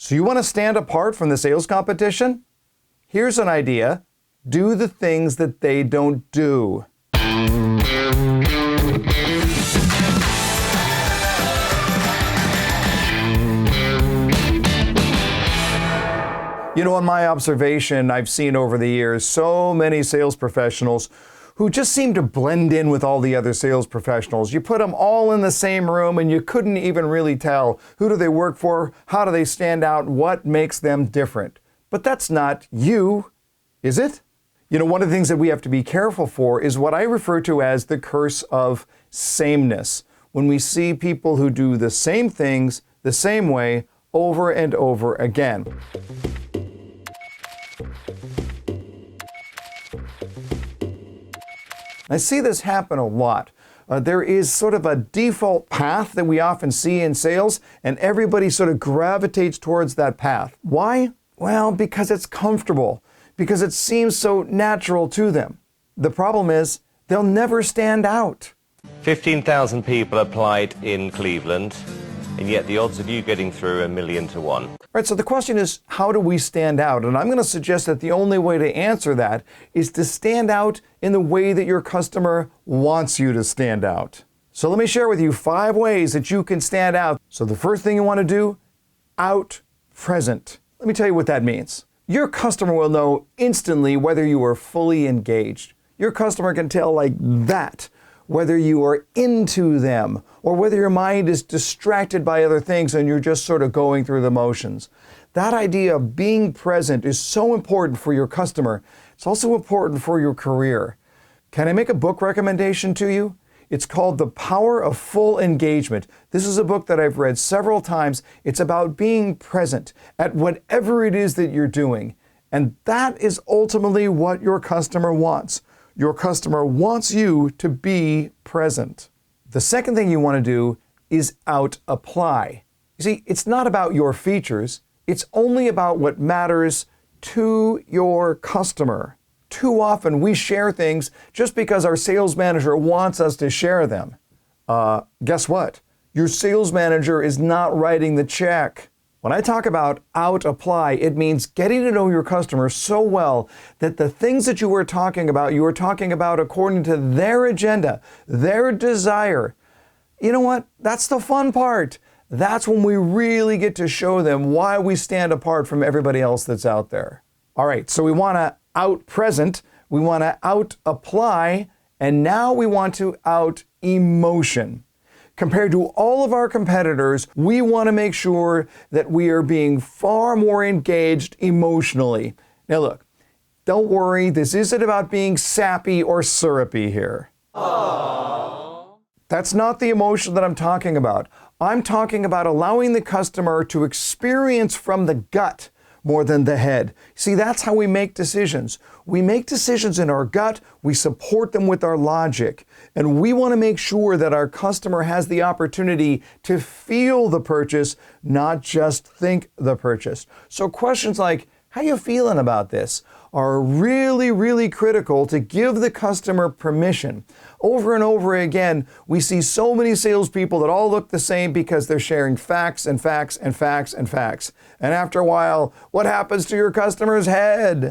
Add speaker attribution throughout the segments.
Speaker 1: So you want to stand apart from the sales competition? Here's an idea. Do the things that they don't do. You know, in my observation, I've seen over the years so many sales professionals who just seem to blend in with all the other sales professionals. You put them all in the same room and you couldn't even really tell who do they work for, how do they stand out, what makes them different. But that's not you, is it? You know, one of the things that we have to be careful for is what I refer to as the curse of sameness. When we see people who do the same things the same way over and over again. I see this happen a lot. There is sort of a default path that we often see in sales, and everybody sort of gravitates towards that path. Why? Well, because it's comfortable, because it seems so natural to them. The problem is, they'll never stand out.
Speaker 2: 15,000 people applied in Cleveland, and yet the odds of you getting through are 1,000,000 to 1.
Speaker 1: All right, so the question is, how do we stand out? And I'm going to suggest that the only way to answer that is to stand out in the way that your customer wants you to stand out. So let me share with you 5 ways that you can stand out. So the first thing you want to do, out present. Let me tell you what that means. Your customer will know instantly whether you are fully engaged. Your customer can tell like that whether you are into them or whether your mind is distracted by other things and you're just sort of going through the motions. That idea of being present is so important for your customer. It's also important for your career. Can I make a book recommendation to you? It's called The Power of Full Engagement. This is a book that I've read several times. It's about being present at whatever it is that you're doing. And that is ultimately what your customer wants. Your customer wants you to be present. The second thing you want to do is out-apply. You see, it's not about your features. It's only about what matters to your customer. Too often we share things just because our sales manager wants us to share them. Guess what? Your sales manager is not writing the check. When I talk about out-apply, it means getting to know your customer so well that the things that you are talking about according to their agenda, their desire. You know what? That's the fun part. That's when we really get to show them why we stand apart from everybody else that's out there. All right, so we want to out-present, we want to out-apply, and now we want to out-emotion. Compared to all of our competitors, we want to make sure that we are being far more engaged emotionally. Now look, don't worry, this isn't about being sappy or syrupy here. Aww. That's not the emotion that I'm talking about. I'm talking about allowing the customer to experience from the gut more than the head. See, that's how we make decisions. We make decisions in our gut, we support them with our logic, and we want to make sure that our customer has the opportunity to feel the purchase, not just think the purchase. So questions like, how you feeling about this, are really, really critical to give the customer permission. Over and over again, we see so many salespeople that all look the same because they're sharing facts and facts and facts and facts. And after a while, what happens to your customer's head?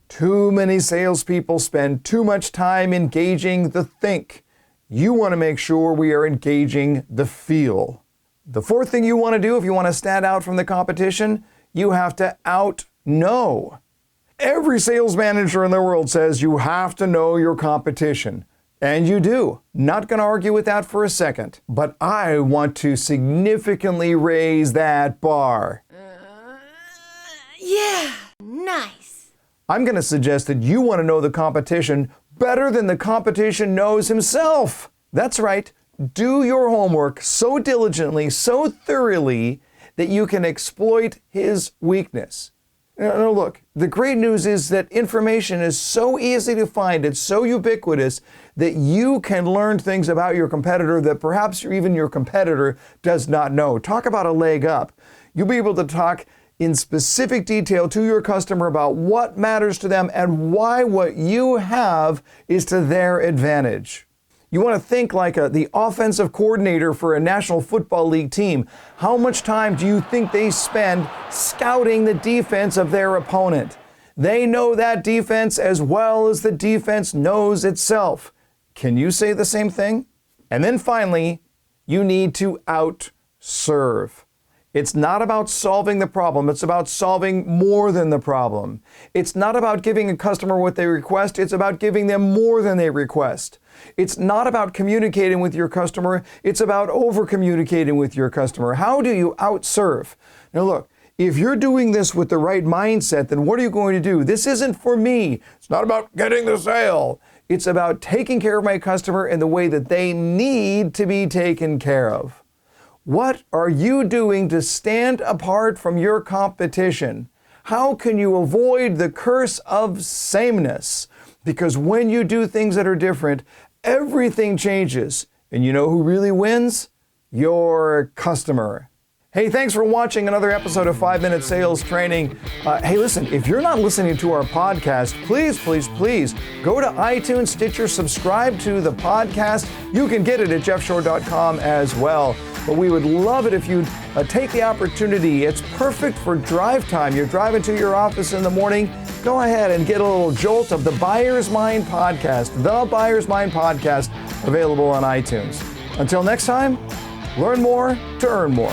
Speaker 1: Too many salespeople spend too much time engaging the think. You want to make sure we are engaging the feel. The fourth thing you want to do if you want to stand out from the competition, you have to out-know. Every sales manager in the world says you have to know your competition. And you do. Not going to argue with that for a second. But I want to significantly raise that bar.
Speaker 3: Yeah, nice.
Speaker 1: I'm going to suggest that you want to know the competition better than the competition knows himself. That's right. Do your homework so diligently, so thoroughly, that you can exploit his weakness. Now look, the great news is that information is so easy to find, it's so ubiquitous that you can learn things about your competitor that perhaps even your competitor does not know. Talk about a leg up. You'll be able to talk in specific detail to your customer about what matters to them and why what you have is to their advantage. You want to think like the offensive coordinator for a National Football League team. How much time do you think they spend scouting the defense of their opponent? They know that defense as well as the defense knows itself. Can you say the same thing? And then finally, you need to outserve. It's not about solving the problem. It's about solving more than the problem. It's not about giving a customer what they request. It's about giving them more than they request. It's not about communicating with your customer. It's about over-communicating with your customer. How do you outserve? Now look, if you're doing this with the right mindset, then what are you going to do? This isn't for me. It's not about getting the sale. It's about taking care of my customer in the way that they need to be taken care of. What are you doing to stand apart from your competition? How can you avoid the curse of sameness? Because when you do things that are different, everything changes. And you know who really wins? Your customer. Hey, thanks for watching another episode of 5-Minute Sales Training. Hey, listen, if you're not listening to our podcast, please go to iTunes, Stitcher, subscribe to the podcast. You can get it at jeffshore.com as well. But we would love it if you'd take the opportunity. It's perfect for drive time. You're driving to your office in the morning. Go ahead and get a little jolt of the Buyer's Mind podcast, the Buyer's Mind podcast, available on iTunes. Until next time, learn more to earn more.